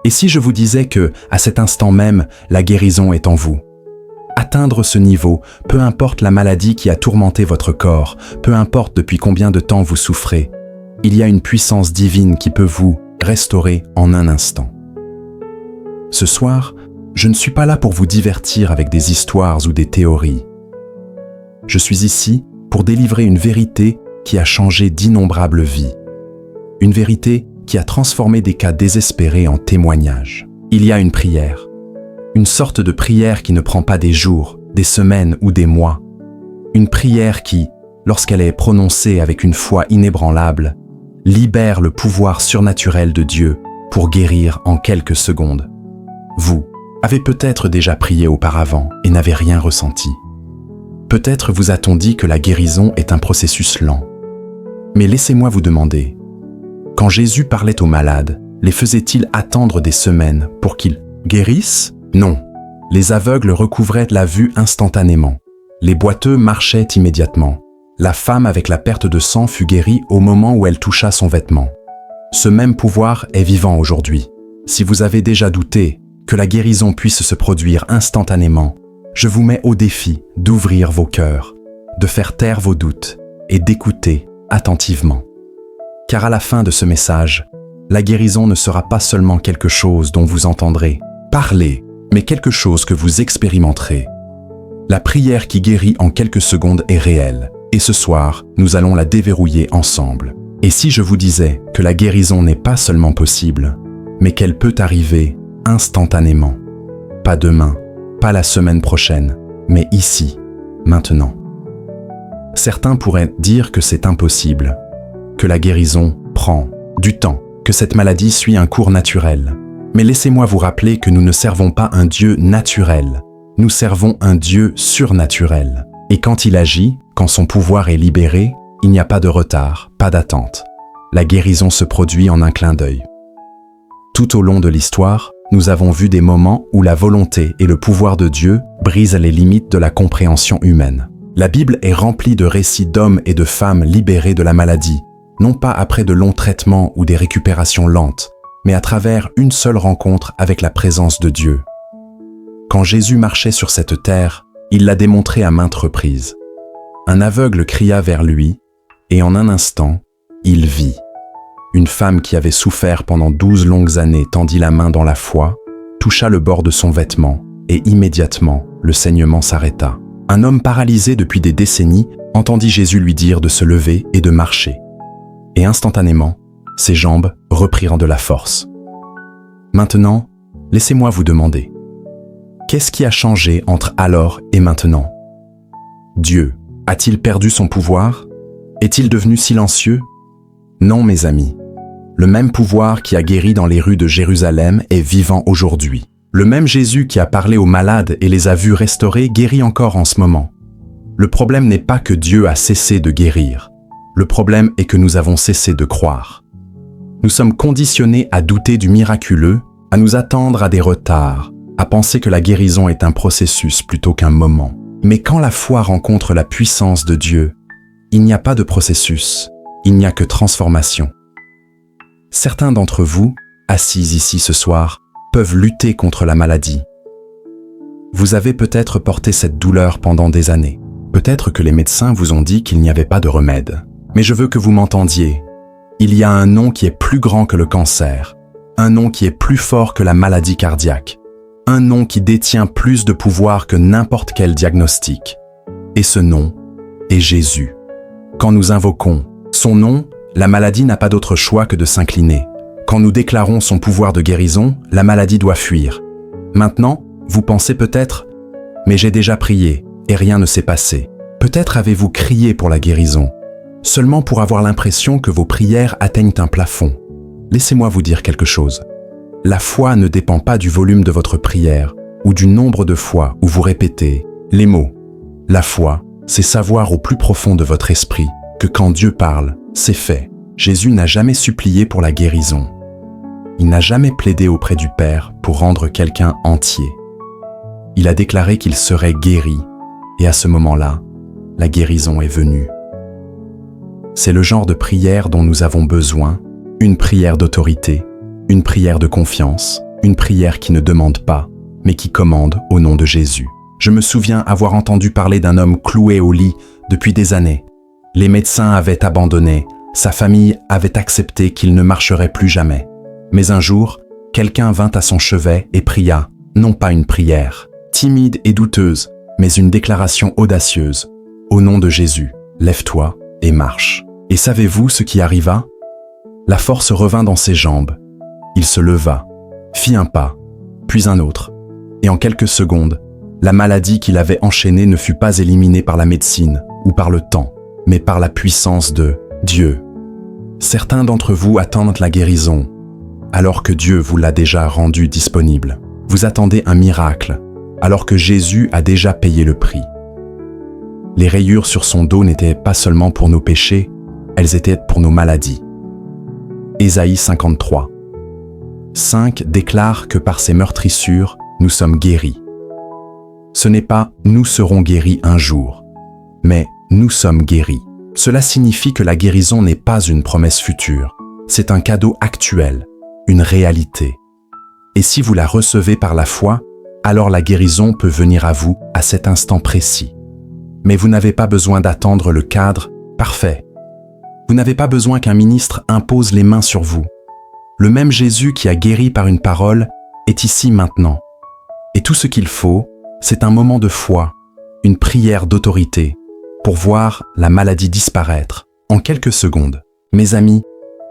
Et si je vous disais que, à cet instant même, la guérison est en vous? Atteindre ce niveau, peu importe la maladie qui a tourmenté votre corps, peu importe depuis combien de temps vous souffrez, il y a une puissance divine qui peut vous restaurer en un instant. Ce soir, je ne suis pas là pour vous divertir avec des histoires ou des théories. Je suis ici pour délivrer une vérité qui a changé d'innombrables vies. Une vérité qui a transformé des cas désespérés en témoignages. Il y a une prière. Une sorte de prière qui ne prend pas des jours, des semaines ou des mois. Une prière qui, lorsqu'elle est prononcée avec une foi inébranlable, libère le pouvoir surnaturel de Dieu pour guérir en quelques secondes. Vous avez peut-être déjà prié auparavant et n'avez rien ressenti. Peut-être vous a-t-on dit que la guérison est un processus lent. Mais laissez-moi vous demander, quand Jésus parlait aux malades, les faisait-il attendre des semaines pour qu'ils guérissent? Non. Les aveugles recouvraient la vue instantanément. Les boiteux marchaient immédiatement. La femme avec la perte de sang fut guérie au moment où elle toucha son vêtement. Ce même pouvoir est vivant aujourd'hui. Si vous avez déjà douté que la guérison puisse se produire instantanément, je vous mets au défi d'ouvrir vos cœurs, de faire taire vos doutes et d'écouter attentivement. Car à la fin de ce message, la guérison ne sera pas seulement quelque chose dont vous entendrez parler, mais quelque chose que vous expérimenterez. La prière qui guérit en quelques secondes est réelle, et ce soir, nous allons la déverrouiller ensemble. Et si je vous disais que la guérison n'est pas seulement possible, mais qu'elle peut arriver instantanément, pas demain, pas la semaine prochaine, mais ici, maintenant. Certains pourraient dire que c'est impossible, que la guérison prend du temps, que cette maladie suit un cours naturel. Mais laissez-moi vous rappeler que nous ne servons pas un Dieu naturel, nous servons un Dieu surnaturel. Et quand il agit, quand son pouvoir est libéré, il n'y a pas de retard, pas d'attente. La guérison se produit en un clin d'œil. Tout au long de l'histoire, nous avons vu des moments où la volonté et le pouvoir de Dieu brisent les limites de la compréhension humaine. La Bible est remplie de récits d'hommes et de femmes libérés de la maladie, non pas après de longs traitements ou des récupérations lentes, mais à travers une seule rencontre avec la présence de Dieu. Quand Jésus marchait sur cette terre, il l'a démontré à maintes reprises. Un aveugle cria vers lui, et en un instant, il vit. Une femme qui avait souffert pendant 12 longues années tendit la main dans la foi, toucha le bord de son vêtement, et immédiatement, le saignement s'arrêta. Un homme paralysé depuis des décennies entendit Jésus lui dire de se lever et de marcher. Et instantanément, ses jambes reprirent de la force. Maintenant, laissez-moi vous demander, qu'est-ce qui a changé entre alors et maintenant? Dieu a-t-il perdu son pouvoir? Est-il devenu silencieux? Non, mes amis. Le même pouvoir qui a guéri dans les rues de Jérusalem est vivant aujourd'hui. Le même Jésus qui a parlé aux malades et les a vus restaurés guérit encore en ce moment. Le problème n'est pas que Dieu a cessé de guérir. Le problème est que nous avons cessé de croire. Nous sommes conditionnés à douter du miraculeux, à nous attendre à des retards, à penser que la guérison est un processus plutôt qu'un moment. Mais quand la foi rencontre la puissance de Dieu, il n'y a pas de processus, il n'y a que transformation. Certains d'entre vous, assis ici ce soir, peuvent lutter contre la maladie. Vous avez peut-être porté cette douleur pendant des années. Peut-être que les médecins vous ont dit qu'il n'y avait pas de remède. Mais je veux que vous m'entendiez. Il y a un nom qui est plus grand que le cancer, un nom qui est plus fort que la maladie cardiaque, un nom qui détient plus de pouvoir que n'importe quel diagnostic. Et ce nom est Jésus. Quand nous invoquons son nom, la maladie n'a pas d'autre choix que de s'incliner. Quand nous déclarons son pouvoir de guérison, la maladie doit fuir. Maintenant, vous pensez peut-être « Mais j'ai déjà prié et rien ne s'est passé ». Peut-être avez-vous crié pour la guérison, seulement pour avoir l'impression que vos prières atteignent un plafond. Laissez-moi vous dire quelque chose. La foi ne dépend pas du volume de votre prière ou du nombre de fois où vous répétez les mots. La foi, c'est savoir au plus profond de votre esprit que quand Dieu parle, c'est fait. Jésus n'a jamais supplié pour la guérison. Il n'a jamais plaidé auprès du Père pour rendre quelqu'un entier. Il a déclaré qu'il serait guéri, et à ce moment-là, la guérison est venue. C'est le genre de prière dont nous avons besoin, une prière d'autorité, une prière de confiance, une prière qui ne demande pas, mais qui commande au nom de Jésus. Je me souviens avoir entendu parler d'un homme cloué au lit depuis des années. Les médecins avaient abandonné, sa famille avait accepté qu'il ne marcherait plus jamais. Mais un jour, quelqu'un vint à son chevet et pria, non pas une prière, timide et douteuse, mais une déclaration audacieuse. Au nom de Jésus, lève-toi et marche. Et savez-vous ce qui arriva? La force revint dans ses jambes. Il se leva, fit un pas, puis un autre. Et en quelques secondes, la maladie qu'il avait enchaînée ne fut pas éliminée par la médecine ou par le temps, mais par la puissance de Dieu. Certains d'entre vous attendent la guérison, alors que Dieu vous l'a déjà rendue disponible. Vous attendez un miracle, alors que Jésus a déjà payé le prix. Les rayures sur son dos n'étaient pas seulement pour nos péchés, elles étaient pour nos maladies. Ésaïe 53. 5 déclare que par ses meurtrissures, nous sommes guéris. Ce n'est pas « nous serons guéris un jour », mais « nous sommes guéris ». Cela signifie que la guérison n'est pas une promesse future, c'est un cadeau actuel, une réalité. Et si vous la recevez par la foi, alors la guérison peut venir à vous à cet instant précis. Mais vous n'avez pas besoin d'attendre le cadre parfait. Vous n'avez pas besoin qu'un ministre impose les mains sur vous. Le même Jésus qui a guéri par une parole est ici maintenant. Et tout ce qu'il faut, c'est un moment de foi, une prière d'autorité, pour voir la maladie disparaître en quelques secondes. Mes amis,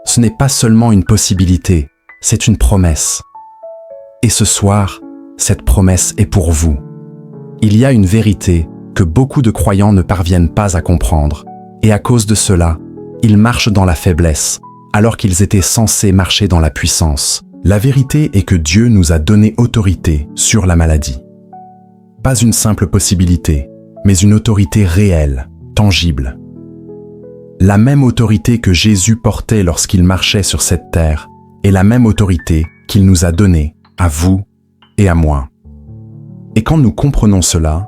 ce n'est pas seulement une possibilité, c'est une promesse. Et ce soir, cette promesse est pour vous. Il y a une vérité que beaucoup de croyants ne parviennent pas à comprendre, et à cause de cela, ils marchent dans la faiblesse, alors qu'ils étaient censés marcher dans la puissance. La vérité est que Dieu nous a donné autorité sur la maladie. Pas une simple possibilité, mais une autorité réelle, tangible. La même autorité que Jésus portait lorsqu'il marchait sur cette terre est la même autorité qu'il nous a donnée à vous et à moi. Et quand nous comprenons cela,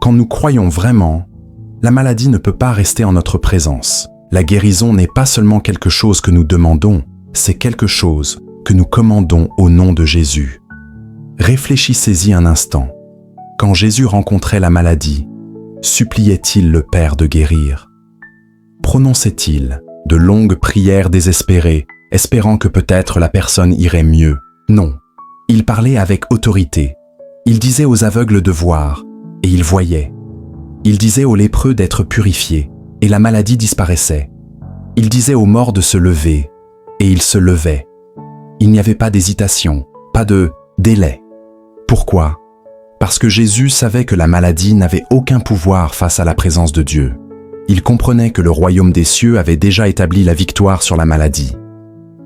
quand nous croyons vraiment, la maladie ne peut pas rester en notre présence. La guérison n'est pas seulement quelque chose que nous demandons, c'est quelque chose que nous commandons au nom de Jésus. Réfléchissez-y un instant. Quand Jésus rencontrait la maladie, suppliait-il le Père de guérir? Prononçait-il de longues prières désespérées, espérant que peut-être la personne irait mieux? Non. Il parlait avec autorité. Il disait aux aveugles de voir, et ils voyaient. Il disait aux lépreux d'être purifiés, et la maladie disparaissait. Il disait aux morts de se lever, et ils se levaient. Il n'y avait pas d'hésitation, pas de délai. Pourquoi? Parce que Jésus savait que la maladie n'avait aucun pouvoir face à la présence de Dieu. Il comprenait que le royaume des cieux avait déjà établi la victoire sur la maladie.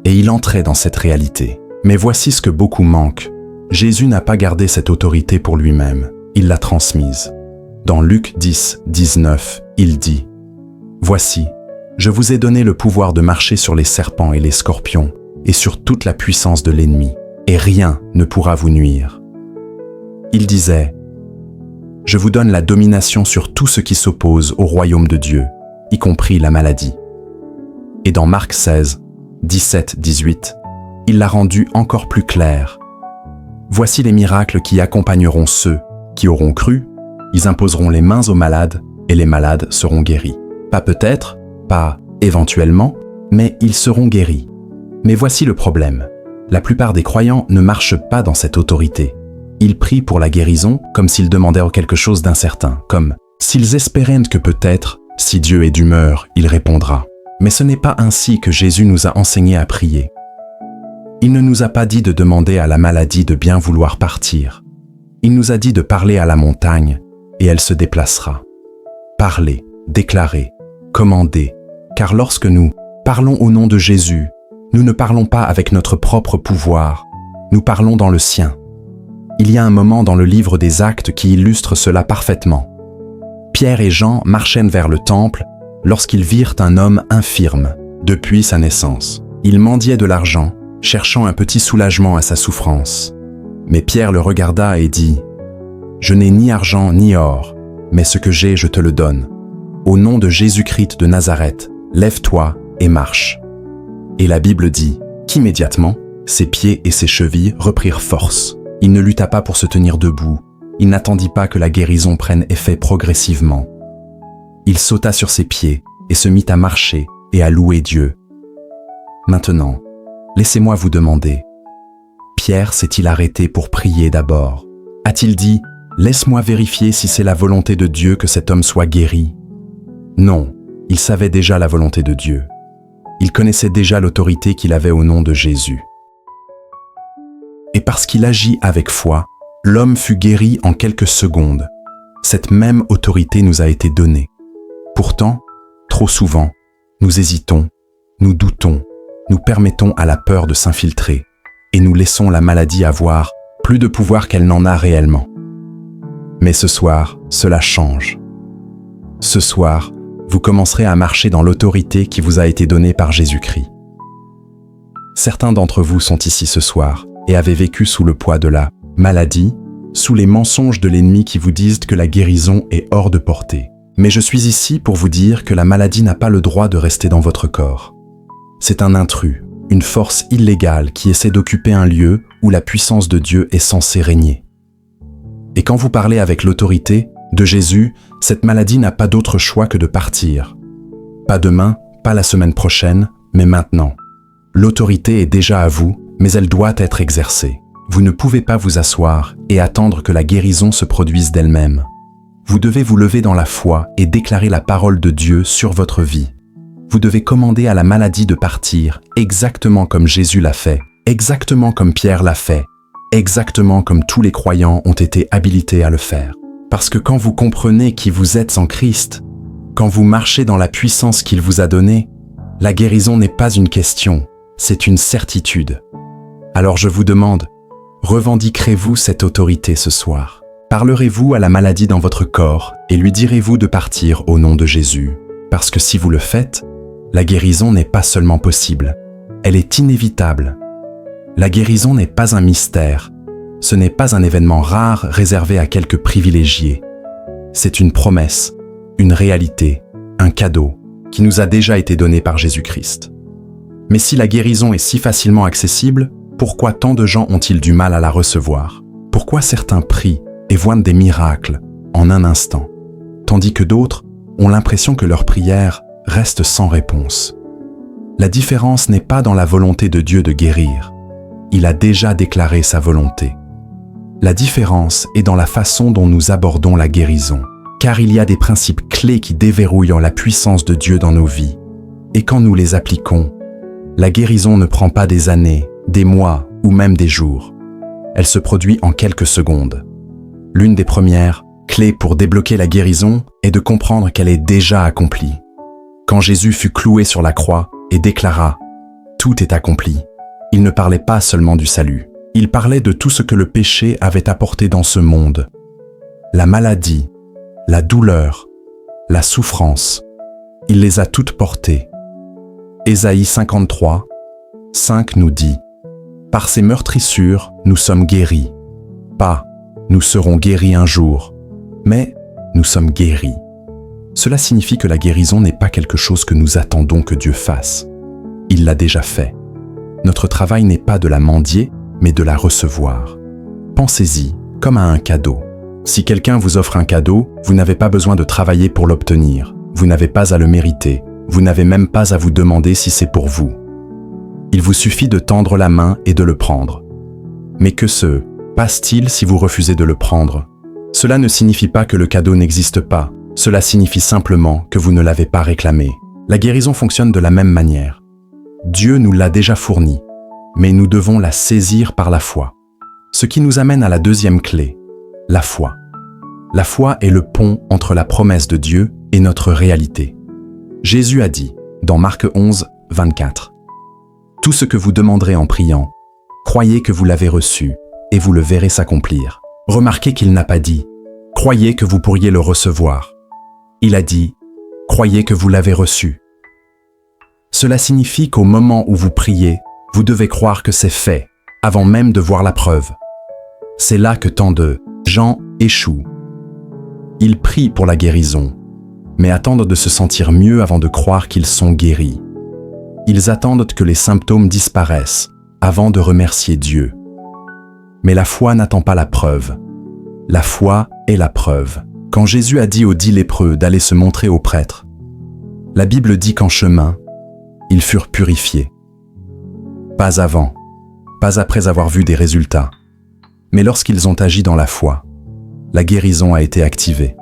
Et il entrait dans cette réalité. Mais voici ce que beaucoup manquent. Jésus n'a pas gardé cette autorité pour lui-même, il l'a transmise. Dans Luc 10, 19, il dit « Voici, je vous ai donné le pouvoir de marcher sur les serpents et les scorpions, et sur toute la puissance de l'ennemi, et rien ne pourra vous nuire. » Il disait « Je vous donne la domination sur tout ce qui s'oppose au royaume de Dieu, y compris la maladie. » Et dans Marc 16, 17, 18, il l'a rendu encore plus clair. « Voici les miracles qui accompagneront ceux qui auront cru, ils imposeront les mains aux malades, et les malades seront guéris. » Pas peut-être, pas éventuellement, mais ils seront guéris. Mais voici le problème. La plupart des croyants ne marchent pas dans cette autorité. Ils prient pour la guérison comme s'ils demandaient quelque chose d'incertain, comme s'ils espéraient que peut-être, si Dieu est d'humeur, il répondra. Mais ce n'est pas ainsi que Jésus nous a enseigné à prier. Il ne nous a pas dit de demander à la maladie de bien vouloir partir. Il nous a dit de parler à la montagne et elle se déplacera. Parler, déclarer, commander, car lorsque nous parlons au nom de Jésus, nous ne parlons pas avec notre propre pouvoir, nous parlons dans le sien. Il y a un moment dans le livre des Actes qui illustre cela parfaitement. Pierre et Jean marchaient vers le temple lorsqu'ils virent un homme infirme depuis sa naissance. Il mendiait de l'argent, cherchant un petit soulagement à sa souffrance. Mais Pierre le regarda et dit « Je n'ai ni argent ni or, mais ce que j'ai, je te le donne. Au nom de Jésus-Christ de Nazareth, lève-toi et marche. » Et la Bible dit qu'immédiatement, Ses pieds et ses chevilles reprirent force. Il ne lutta pas pour se tenir debout. Il n'attendit pas que la guérison prenne effet progressivement. Il sauta sur ses pieds et se mit à marcher et à louer Dieu. Maintenant, laissez-moi vous demander, Pierre s'est-il arrêté pour prier d'abord? A-t-il dit « Laisse-moi vérifier si c'est la volonté de Dieu que cet homme soit guéri » ? Non, il savait déjà la volonté de Dieu. Il connaissait déjà l'autorité qu'il avait au nom de Jésus. Et parce qu'il agit avec foi, l'homme fut guéri en quelques secondes. Cette même autorité nous a été donnée. Pourtant, trop souvent, nous hésitons, nous doutons, nous permettons à la peur de s'infiltrer et nous laissons la maladie avoir plus de pouvoir qu'elle n'en a réellement. Mais ce soir, cela change. Ce soir, vous commencerez à marcher dans l'autorité qui vous a été donnée par Jésus-Christ. Certains d'entre vous sont ici ce soir et avez vécu sous le poids de la maladie, sous les mensonges de l'ennemi qui vous disent que la guérison est hors de portée. Mais je suis ici pour vous dire que la maladie n'a pas le droit de rester dans votre corps. C'est un intrus, une force illégale qui essaie d'occuper un lieu où la puissance de Dieu est censée régner. Et quand vous parlez avec l'autorité de Jésus, cette maladie n'a pas d'autre choix que de partir. Pas demain, pas la semaine prochaine, mais maintenant. L'autorité est déjà à vous, mais elle doit être exercée. Vous ne pouvez pas vous asseoir et attendre que la guérison se produise d'elle-même. Vous devez vous lever dans la foi et déclarer la parole de Dieu sur votre vie. Vous devez commander à la maladie de partir, exactement comme Jésus l'a fait, exactement comme Pierre l'a fait, exactement comme tous les croyants ont été habilités à le faire. Parce que quand vous comprenez qui vous êtes en Christ, quand vous marchez dans la puissance qu'il vous a donnée, la guérison n'est pas une question, c'est une certitude. Alors je vous demande, revendiquerez-vous cette autorité ce soir? Parlerez-vous à la maladie dans votre corps et lui direz-vous de partir au nom de Jésus? Parce que si vous le faites, la guérison n'est pas seulement possible, elle est inévitable. La guérison n'est pas un mystère, ce n'est pas un événement rare réservé à quelques privilégiés. C'est une promesse, une réalité, un cadeau qui nous a déjà été donné par Jésus-Christ. Mais si la guérison est si facilement accessible, pourquoi tant de gens ont-ils du mal à la recevoir? Pourquoi certains prient et voient des miracles en un instant, tandis que d'autres ont l'impression que leur prière reste sans réponse? La différence n'est pas dans la volonté de Dieu de guérir. Il a déjà déclaré sa volonté. La différence est dans la façon dont nous abordons la guérison, car il y a des principes clés qui déverrouillent la puissance de Dieu dans nos vies. Et quand nous les appliquons, la guérison ne prend pas des années, des mois ou même des jours. Elle se produit en quelques secondes. L'une des premières clés pour débloquer la guérison est de comprendre qu'elle est déjà accomplie. Quand Jésus fut cloué sur la croix et déclara « Tout est accompli », il ne parlait pas seulement du salut. Il parlait de tout ce que le péché avait apporté dans ce monde. La maladie, la douleur, la souffrance, il les a toutes portées. Ésaïe 53, 5 nous dit « Par ses meurtrissures, nous sommes guéris. Pas « nous serons guéris un jour », mais « nous sommes guéris ». Cela signifie que la guérison n'est pas quelque chose que nous attendons que Dieu fasse. Il l'a déjà fait. Notre travail n'est pas de la mendier, mais de la recevoir. Pensez-y comme à un cadeau. Si quelqu'un vous offre un cadeau, vous n'avez pas besoin de travailler pour l'obtenir. Vous n'avez pas à le mériter. Vous n'avez même pas à vous demander si c'est pour vous. Il vous suffit de tendre la main et de le prendre. Mais que se passe-t-il si vous refusez de le prendre? Cela ne signifie pas que le cadeau n'existe pas. Cela signifie simplement que vous ne l'avez pas réclamé. La guérison fonctionne de la même manière. Dieu nous l'a déjà fournie, mais nous devons la saisir par la foi. Ce qui nous amène à la deuxième clé, la foi. La foi est le pont entre la promesse de Dieu et notre réalité. Jésus a dit, dans Marc 11, 24, « Tout ce que vous demanderez en priant, croyez que vous l'avez reçu, et vous le verrez s'accomplir. » Remarquez qu'il n'a pas dit « Croyez que vous pourriez le recevoir ». Il a dit « Croyez que vous l'avez reçu ». Cela signifie qu'au moment où vous priez, vous devez croire que c'est fait, avant même de voir la preuve. C'est là que tant de gens échouent. Ils prient pour la guérison, mais attendent de se sentir mieux avant de croire qu'ils sont guéris. Ils attendent que les symptômes disparaissent, avant de remercier Dieu. Mais la foi n'attend pas la preuve. La foi est la preuve. Quand Jésus a dit aux 10 lépreux d'aller se montrer aux prêtres, la Bible dit qu'en chemin, ils furent purifiés. Pas avant, pas après avoir vu des résultats, mais lorsqu'ils ont agi dans la foi, la guérison a été activée.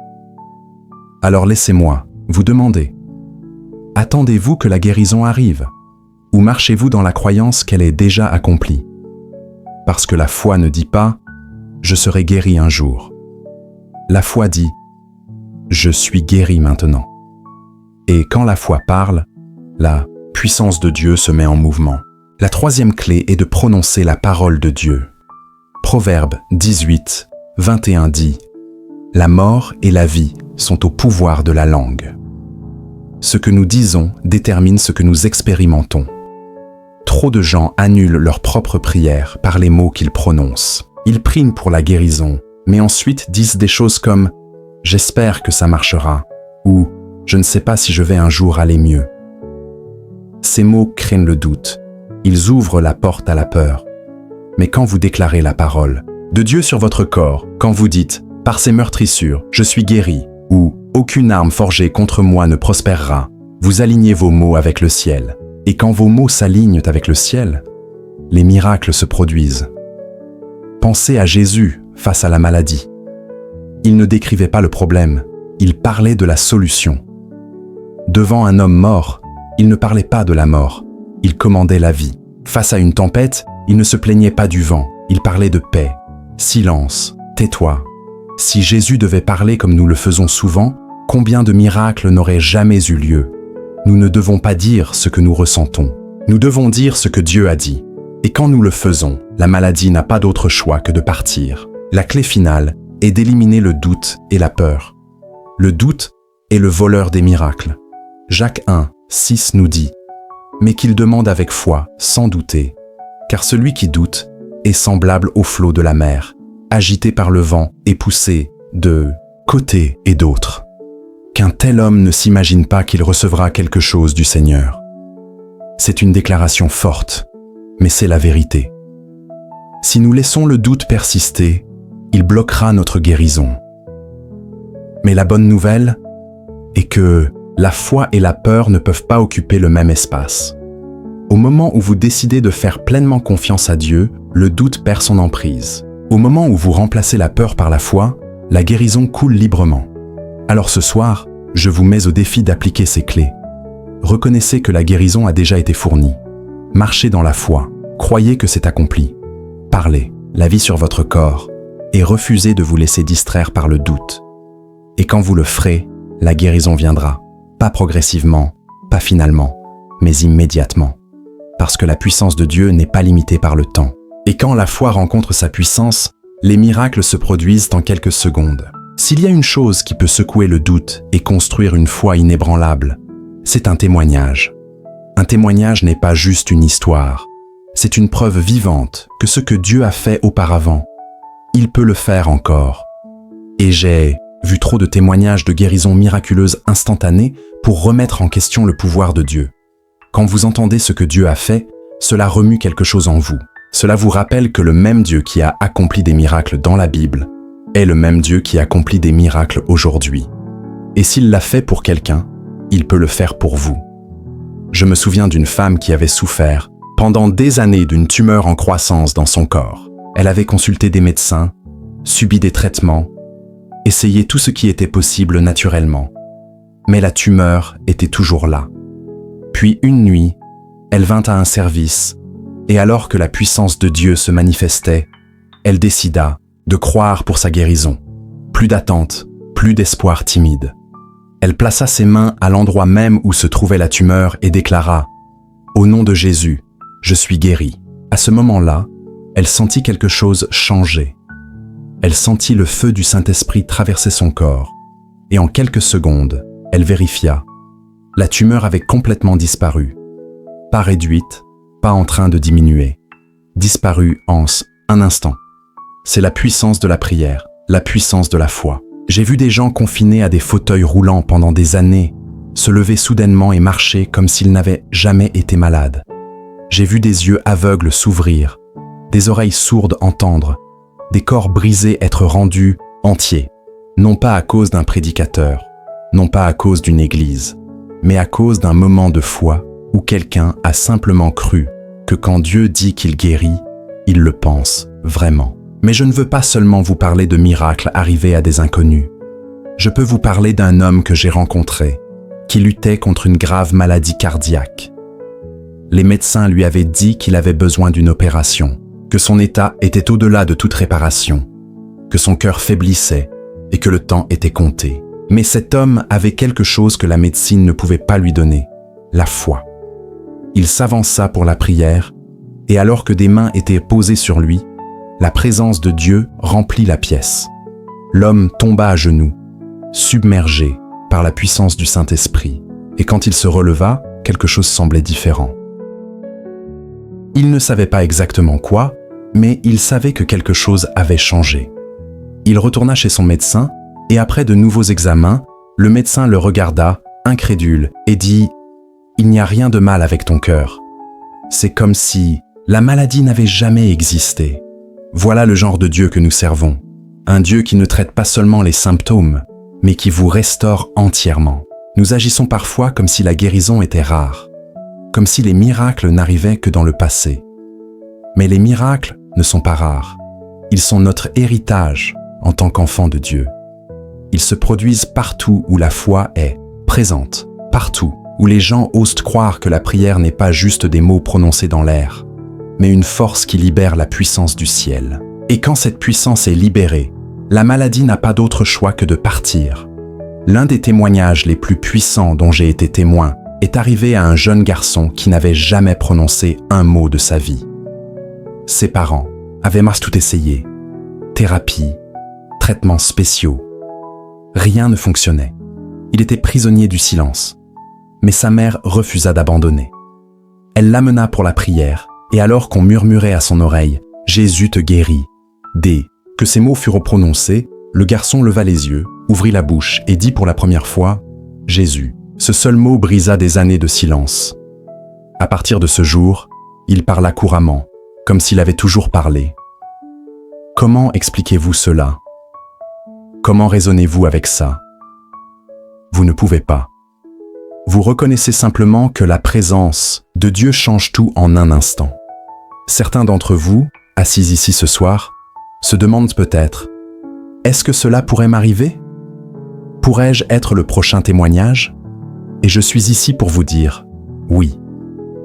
Alors laissez-moi vous demander, attendez-vous que la guérison arrive, ou marchez-vous dans la croyance qu'elle est déjà accomplie? Parce que la foi ne dit pas « je serai guéri un jour ». La foi dit « je suis guéri maintenant ». Et quand la foi parle, la puissance de Dieu se met en mouvement. La troisième clé est de prononcer la parole de Dieu. Proverbe 18, 21 dit « La mort et la vie sont au pouvoir de la langue. Ce que nous disons détermine ce que nous expérimentons. » Trop de gens annulent leurs propres prières par les mots qu'ils prononcent. Ils prient pour la guérison, mais ensuite disent des choses comme « j'espère que ça marchera » ou « je ne sais pas si je vais un jour aller mieux ». Ces mots craignent le doute. Ils ouvrent la porte à la peur. Mais quand vous déclarez la parole de Dieu sur votre corps, quand vous dites « par ses meurtrissures, je suis guéri » ou « aucune arme forgée contre moi ne prospérera », vous alignez vos mots avec le ciel. Et quand vos mots s'alignent avec le ciel, les miracles se produisent. Pensez à Jésus face à la maladie. Il ne décrivait pas le problème, il parlait de la solution. Devant un homme mort, il ne parlait pas de la mort, il commandait la vie. Face à une tempête, il ne se plaignait pas du vent, il parlait de paix. Silence, tais-toi. Si Jésus devait parler comme nous le faisons souvent, combien de miracles n'auraient jamais eu lieu? Nous ne devons pas dire ce que nous ressentons. Nous devons dire ce que Dieu a dit. Et quand nous le faisons, la maladie n'a pas d'autre choix que de partir. La clé finale est d'éliminer le doute et la peur. Le doute est le voleur des miracles. Jacques 1, 6 nous dit « Mais qu'il demande avec foi, sans douter, car celui qui doute est semblable au flot de la mer, agité par le vent et poussé de côté et d'autre. » Qu'un tel homme ne s'imagine pas qu'il recevra quelque chose du Seigneur. C'est une déclaration forte, mais c'est la vérité. Si nous laissons le doute persister, il bloquera notre guérison. Mais la bonne nouvelle est que la foi et la peur ne peuvent pas occuper le même espace. Au moment où vous décidez de faire pleinement confiance à Dieu, le doute perd son emprise. Au moment où vous remplacez la peur par la foi, la guérison coule librement. Alors ce soir, je vous mets au défi d'appliquer ces clés. Reconnaissez que la guérison a déjà été fournie. Marchez dans la foi, croyez que c'est accompli. Parlez la vie sur votre corps et refusez de vous laisser distraire par le doute. Et quand vous le ferez, la guérison viendra. Pas progressivement, pas finalement, mais immédiatement. Parce que la puissance de Dieu n'est pas limitée par le temps. Et quand la foi rencontre sa puissance, les miracles se produisent en quelques secondes. S'il y a une chose qui peut secouer le doute et construire une foi inébranlable, c'est un témoignage. Un témoignage n'est pas juste une histoire, c'est une preuve vivante que ce que Dieu a fait auparavant, il peut le faire encore. Et j'ai vu trop de témoignages de guérison miraculeuse instantanée pour remettre en question le pouvoir de Dieu. Quand vous entendez ce que Dieu a fait, cela remue quelque chose en vous. Cela vous rappelle que le même Dieu qui a accompli des miracles dans la Bible est le même Dieu qui accomplit des miracles aujourd'hui. Et s'il l'a fait pour quelqu'un, il peut le faire pour vous. Je me souviens d'une femme qui avait souffert pendant des années d'une tumeur en croissance dans son corps. Elle avait consulté des médecins, subi des traitements, essayé tout ce qui était possible naturellement. Mais la tumeur était toujours là. Puis une nuit, elle vint à un service, et alors que la puissance de Dieu se manifestait, elle décida de croire pour sa guérison. Plus d'attente, plus d'espoir timide. Elle plaça ses mains à l'endroit même où se trouvait la tumeur et déclara « Au nom de Jésus, je suis guérie ». À ce moment-là, elle sentit quelque chose changer. Elle sentit le feu du Saint-Esprit traverser son corps. Et en quelques secondes, elle vérifia. La tumeur avait complètement disparu. Pas réduite, pas en train de diminuer. Disparue en un instant. C'est la puissance de la prière, la puissance de la foi. J'ai vu des gens confinés à des fauteuils roulants pendant des années se lever soudainement et marcher comme s'ils n'avaient jamais été malades. J'ai vu des yeux aveugles s'ouvrir, des oreilles sourdes entendre, des corps brisés être rendus entiers, non pas à cause d'un prédicateur, non pas à cause d'une église, mais à cause d'un moment de foi où quelqu'un a simplement cru que quand Dieu dit qu'il guérit, il le pense vraiment. Mais je ne veux pas seulement vous parler de miracles arrivés à des inconnus. Je peux vous parler d'un homme que j'ai rencontré, qui luttait contre une grave maladie cardiaque. Les médecins lui avaient dit qu'il avait besoin d'une opération, que son état était au-delà de toute réparation, que son cœur faiblissait et que le temps était compté. Mais cet homme avait quelque chose que la médecine ne pouvait pas lui donner, la foi. Il s'avança pour la prière, et alors que des mains étaient posées sur lui, la présence de Dieu remplit la pièce. L'homme tomba à genoux, submergé par la puissance du Saint-Esprit, et quand il se releva, quelque chose semblait différent. Il ne savait pas exactement quoi, mais il savait que quelque chose avait changé. Il retourna chez son médecin, et après de nouveaux examens, le médecin le regarda, incrédule, et dit « Il n'y a rien de mal avec ton cœur. C'est comme si la maladie n'avait jamais existé. Voilà le genre de Dieu que nous servons. Un Dieu qui ne traite pas seulement les symptômes, mais qui vous restaure entièrement. Nous agissons parfois comme si la guérison était rare, comme si les miracles n'arrivaient que dans le passé. Mais les miracles ne sont pas rares. Ils sont notre héritage en tant qu'enfants de Dieu. Ils se produisent partout où la foi est présente, partout où les gens osent croire que la prière n'est pas juste des mots prononcés dans l'air, mais une force qui libère la puissance du ciel. Et quand cette puissance est libérée, la maladie n'a pas d'autre choix que de partir. L'un des témoignages les plus puissants dont j'ai été témoin est arrivé à un jeune garçon qui n'avait jamais prononcé un mot de sa vie. Ses parents avaient tout essayé. Thérapie, traitements spéciaux. Rien ne fonctionnait. Il était prisonnier du silence. Mais sa mère refusa d'abandonner. Elle l'amena pour la prière, et alors qu'on murmurait à son oreille « Jésus te guérit », dès que ces mots furent prononcés, le garçon leva les yeux, ouvrit la bouche et dit pour la première fois « Jésus ». Ce seul mot brisa des années de silence. À partir de ce jour, il parla couramment, comme s'il avait toujours parlé. Comment expliquez-vous cela? Comment raisonnez-vous avec ça? Vous ne pouvez pas. Vous reconnaissez simplement que la présence de Dieu change tout en un instant. Certains d'entre vous, assis ici ce soir, se demandent peut-être « Est-ce que cela pourrait m'arriver? Pourrais-je être le prochain témoignage ?» Et je suis ici pour vous dire « Oui,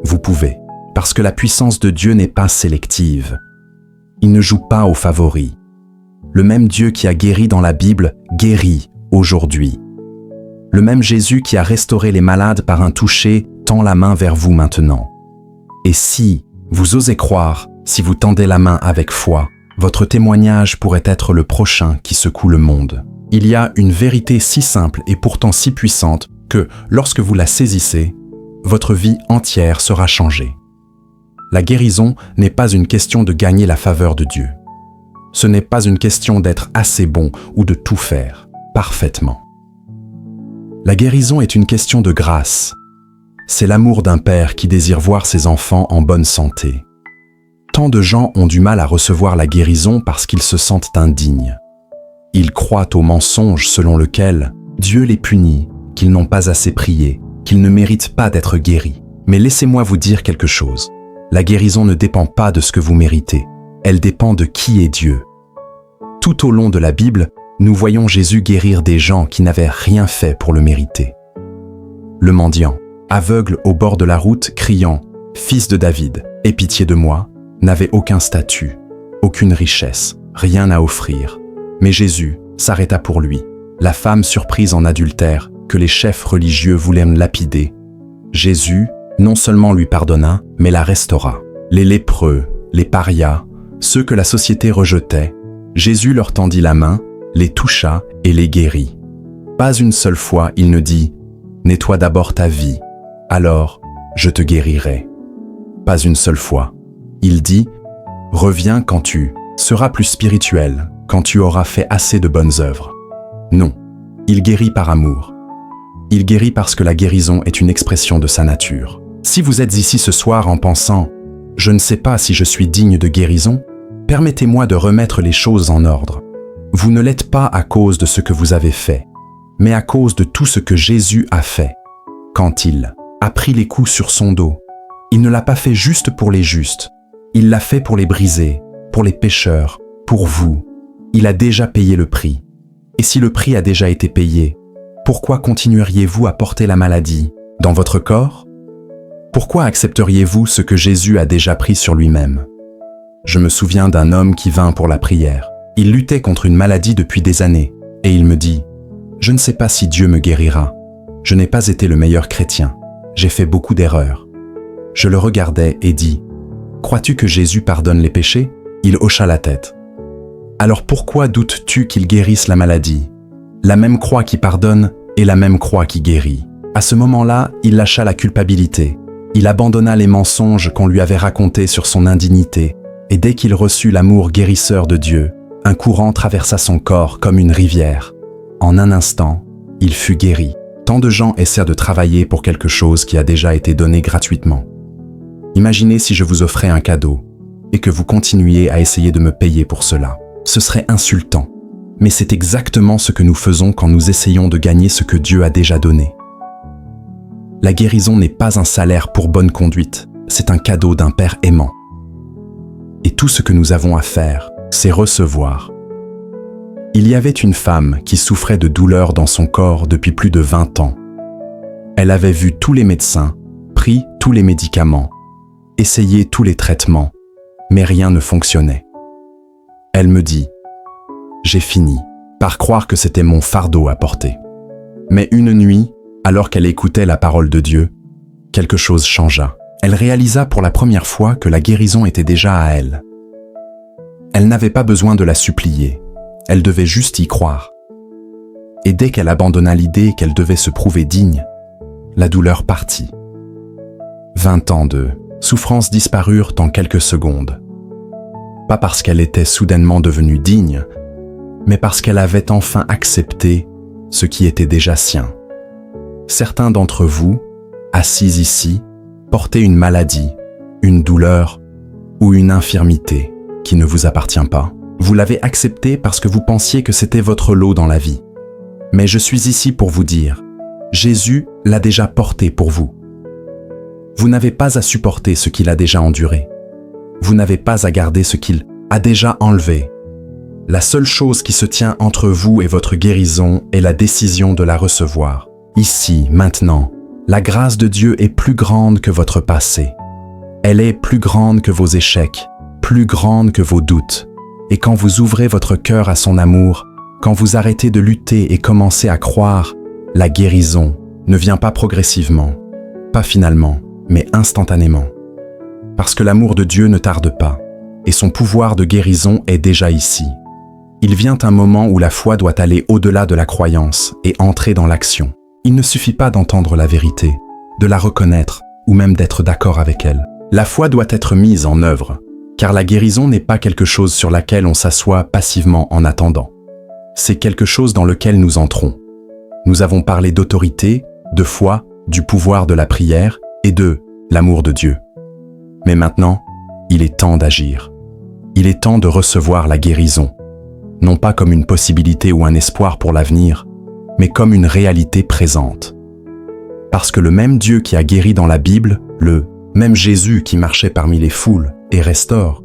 vous pouvez, parce que la puissance de Dieu n'est pas sélective. Il ne joue pas aux favoris. Le même Dieu qui a guéri dans la Bible guérit aujourd'hui. Le même Jésus qui a restauré les malades par un toucher tend la main vers vous maintenant. Et si vous osez croire, si vous tendez la main avec foi, votre témoignage pourrait être le prochain qui secoue le monde. Il y a une vérité si simple et pourtant si puissante que, lorsque vous la saisissez, votre vie entière sera changée. La guérison n'est pas une question de gagner la faveur de Dieu. Ce n'est pas une question d'être assez bon ou de tout faire parfaitement. La guérison est une question de grâce. C'est l'amour d'un père qui désire voir ses enfants en bonne santé. Tant de gens ont du mal à recevoir la guérison parce qu'ils se sentent indignes. Ils croient au mensonge selon lequel Dieu les punit, qu'ils n'ont pas assez prié, qu'ils ne méritent pas d'être guéris. Mais laissez-moi vous dire quelque chose. La guérison ne dépend pas de ce que vous méritez. Elle dépend de qui est Dieu. Tout au long de la Bible, nous voyons Jésus guérir des gens qui n'avaient rien fait pour le mériter. Le mendiant, aveugle au bord de la route, criant « Fils de David, aie pitié de moi », n'avait aucun statut, aucune richesse, rien à offrir. Mais Jésus s'arrêta pour lui. La femme surprise en adultère, que les chefs religieux voulaient lapider, Jésus non seulement lui pardonna, mais la restaura. Les lépreux, les parias, ceux que la société rejetait, Jésus leur tendit la main, les toucha et les guérit. Pas une seule fois il ne dit « Nettoie d'abord ta vie, alors je te guérirai ». Pas une seule fois. Il dit « Reviens quand tu seras plus spirituel, quand tu auras fait assez de bonnes œuvres ». Non, il guérit par amour. Il guérit parce que la guérison est une expression de sa nature. Si vous êtes ici ce soir en pensant Je ne sais pas si je suis digne de guérison. Permettez-moi de remettre les choses en ordre. Vous ne l'êtes pas à cause de ce que vous avez fait, mais à cause de tout ce que Jésus a fait. Quand il a pris les coups sur son dos, il ne l'a pas fait juste pour les justes. Il l'a fait pour les brisés, pour les pécheurs, pour vous. Il a déjà payé le prix. Et si le prix a déjà été payé, pourquoi continueriez-vous à porter la maladie dans votre corps? Pourquoi accepteriez-vous ce que Jésus a déjà pris sur lui-même? Je me souviens d'un homme qui vint pour la prière. Il luttait contre une maladie depuis des années, et il me dit « Je ne sais pas si Dieu me guérira. Je n'ai pas été le meilleur chrétien. J'ai fait beaucoup d'erreurs. » Je le regardais et dis « Crois-tu que Jésus pardonne les péchés ?» Il hocha la tête. « Alors pourquoi doutes-tu qu'il guérisse la maladie? La même croix qui pardonne et la même croix qui guérit. » À ce moment-là, il lâcha la culpabilité. Il abandonna les mensonges qu'on lui avait racontés sur son indignité, et dès qu'il reçut l'amour guérisseur de Dieu, un courant traversa son corps comme une rivière. En un instant, il fut guéri. Tant de gens essaient de travailler pour quelque chose qui a déjà été donné gratuitement. Imaginez si je vous offrais un cadeau et que vous continuiez à essayer de me payer pour cela. Ce serait insultant. Mais c'est exactement ce que nous faisons quand nous essayons de gagner ce que Dieu a déjà donné. La guérison n'est pas un salaire pour bonne conduite, c'est un cadeau d'un Père aimant. Et tout ce que nous avons à faire, c'est recevoir. Il y avait une femme qui souffrait de douleurs dans son corps depuis plus de 20 ans. Elle avait vu tous les médecins, pris tous les médicaments, essayé tous les traitements, mais rien ne fonctionnait. Elle me dit « J'ai fini » par croire que c'était mon fardeau à porter. Mais une nuit, alors qu'elle écoutait la parole de Dieu, quelque chose changea. Elle réalisa pour la première fois que la guérison était déjà à elle. Elle n'avait pas besoin de la supplier, elle devait juste y croire. Et dès qu'elle abandonna l'idée qu'elle devait se prouver digne, la douleur partit. 20 ans de souffrance disparurent en quelques secondes. Pas parce qu'elle était soudainement devenue digne, mais parce qu'elle avait enfin accepté ce qui était déjà sien. Certains d'entre vous, assis ici, portez une maladie, une douleur ou une infirmité qui ne vous appartient pas. Vous l'avez accepté parce que vous pensiez que c'était votre lot dans la vie. Mais je suis ici pour vous dire, Jésus l'a déjà porté pour vous. Vous n'avez pas à supporter ce qu'il a déjà enduré. Vous n'avez pas à garder ce qu'il a déjà enlevé. La seule chose qui se tient entre vous et votre guérison est la décision de la recevoir. Ici, maintenant, la grâce de Dieu est plus grande que votre passé. Elle est plus grande que vos échecs, plus grande que vos doutes. Et quand vous ouvrez votre cœur à son amour, quand vous arrêtez de lutter et commencez à croire, la guérison ne vient pas progressivement, pas finalement, mais instantanément. Parce que l'amour de Dieu ne tarde pas, et son pouvoir de guérison est déjà ici. Il vient un moment où la foi doit aller au-delà de la croyance et entrer dans l'action. Il ne suffit pas d'entendre la vérité, de la reconnaître ou même d'être d'accord avec elle. La foi doit être mise en œuvre, car la guérison n'est pas quelque chose sur laquelle on s'assoit passivement en attendant. C'est quelque chose dans lequel nous entrons. Nous avons parlé d'autorité, de foi, du pouvoir de la prière et de l'amour de Dieu. Mais maintenant, il est temps d'agir. Il est temps de recevoir la guérison, non pas comme une possibilité ou un espoir pour l'avenir, mais comme une réalité présente. Parce que le même Dieu qui a guéri dans la Bible, le même Jésus qui marchait parmi les foules et restaure,